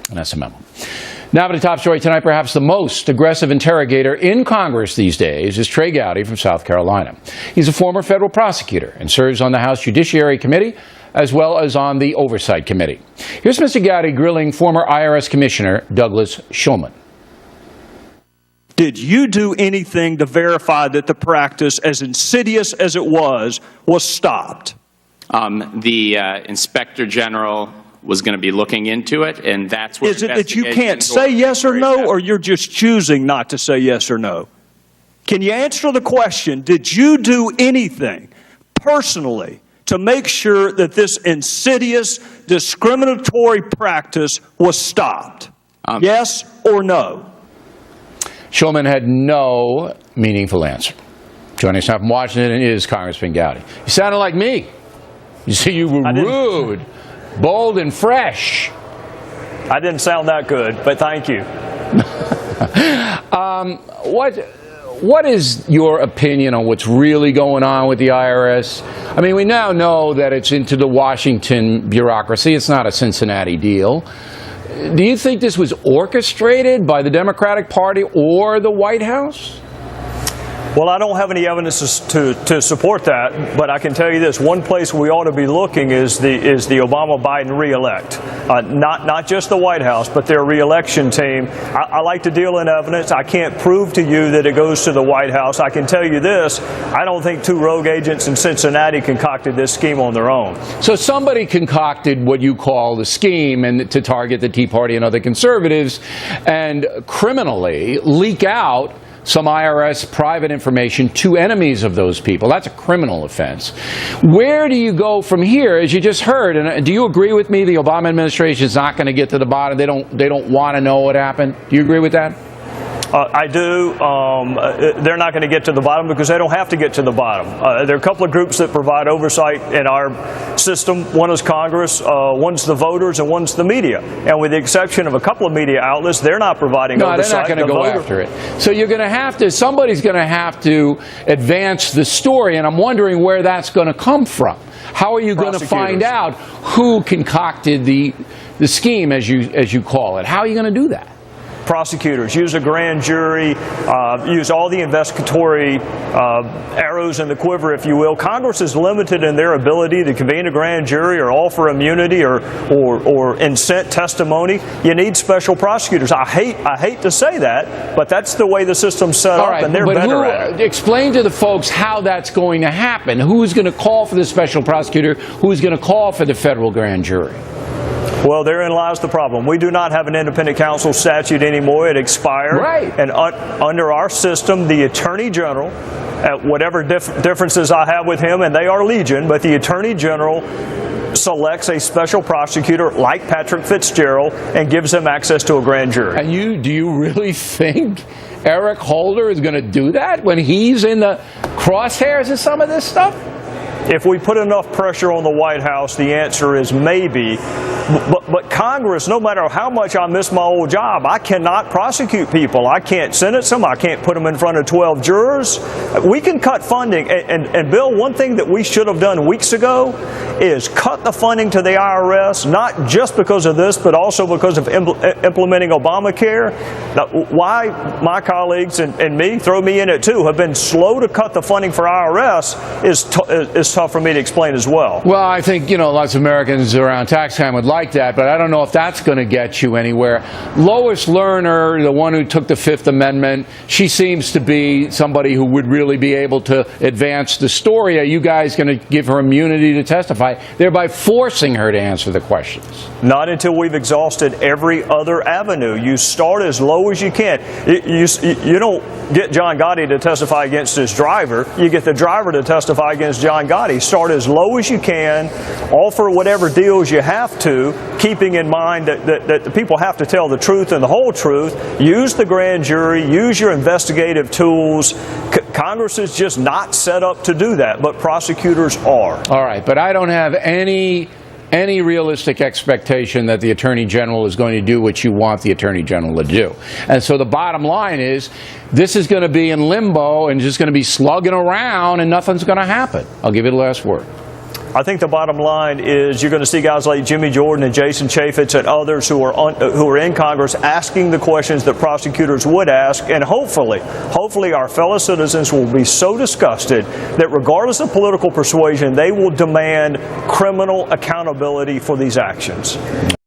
And that's a memo. Now for the top story tonight, perhaps the most aggressive interrogator in Congress these days is Trey Gowdy from South Carolina. He's a former federal prosecutor and serves on the House Judiciary Committee as well as on the Oversight Committee. Here's Mr. Gowdy grilling former IRS Commissioner Douglas Shulman. Did you do anything to verify that the practice, as insidious as it was stopped? The Inspector General was going to be looking into it, and that's what. Is it that you can't say yes or no, or you're just choosing not to say yes or no? Can you answer the question, did you do anything personally to make sure that this insidious, discriminatory practice was stopped? Yes or no? Shulman had no meaningful answer. Joining us now from Washington is Congressman Gowdy. You sounded like me. You see, you were rude, bold, and fresh. I didn't sound that good, but thank you. What is your opinion on what's really going on with the IRS? I mean, we now know that it's into the Washington bureaucracy. It's not a Cincinnati deal. Do you think this was orchestrated by the Democratic Party or the White House? Well, I don't have any evidence to support that, but I can tell you this: one place we ought to be looking is the Obama-Biden re-elect, not just the White House, but their re-election team. I like to deal in evidence. I can't prove to you that it goes to the White House. I can tell you this: I don't think two rogue agents in Cincinnati concocted this scheme on their own. So somebody concocted what you call the scheme and to target the Tea Party and other conservatives and criminally leak out some IRS private information to enemies of those people. That's a criminal offense. Where do you go from here? As you just heard, and do you agree with me the Obama administration is not going to get to the bottom? They don't want to know what happened. Do you agree with that? I do. They're not going to get to the bottom because they don't have to get to the bottom. There are a couple of groups that provide oversight in our system. One is Congress, one's the voters, and one's the media. And with the exception of a couple of media outlets, they're not providing oversight. They're not going to go after it. So you're going to have to, somebody's going to have to advance the story, and I'm wondering where that's going to come from. How are you going to find out who concocted the scheme, as you call it? How are you going to do that? Prosecutors use a grand jury, use all the investigatory arrows in the quiver, if you will. Congress is limited in their ability to convene a grand jury or offer immunity or incent testimony. You need special prosecutors. I hate to say that, but that's the way the system's set up, and they're better at it. Explain to the folks how that's going to happen. Who's going to call for the special prosecutor? Who's going to call for the federal grand jury? Well, therein lies the problem. We do not have an independent counsel statute anymore. It expired. Right. And under our system, the Attorney General, whatever differences I have with him, and they are legion, but the Attorney General selects a special prosecutor like Patrick Fitzgerald and gives them access to a grand jury. And do you really think Eric Holder is going to do that when he's in the crosshairs of some of this stuff? If we put enough pressure on the White House, the answer is maybe. But Congress, no matter how much I miss my old job, I cannot prosecute people. I can't sentence them. I can't put them in front of 12 jurors. We can cut funding. And Bill, one thing that we should have done weeks ago is cut the funding to the IRS, not just because of this, but also because of implementing Obamacare. Now, why my colleagues and me, throw me in it too, have been slow to cut the funding for IRS is tough for me to explain as well. Well, I think, lots of Americans around tax time would like that, but I don't know if that's going to get you anywhere. Lois Lerner, the one who took the Fifth Amendment, she seems to be somebody who would really be able to advance the story. Are you guys going to give her immunity to testify, thereby forcing her to answer the questions? Not until we've exhausted every other avenue. You start as low as you can. You don't get John Gotti to testify against his driver. You get the driver to testify against John Gotti. Start as low as you can, offer whatever deals you have to, keeping in mind that the people have to tell the truth and the whole truth. Use the grand jury, use your investigative tools. Congress is just not set up to do that, but prosecutors are. All right, but I don't have any realistic expectation that the Attorney General is going to do what you want the Attorney General to do. And so the bottom line is, this is going to be in limbo and just going to be slugging around and nothing's going to happen. I'll give you the last word. I think the bottom line is you're going to see guys like Jimmy Jordan and Jason Chaffetz and others who are in Congress asking the questions that prosecutors would ask, and hopefully our fellow citizens will be so disgusted that regardless of political persuasion, they will demand criminal accountability for these actions.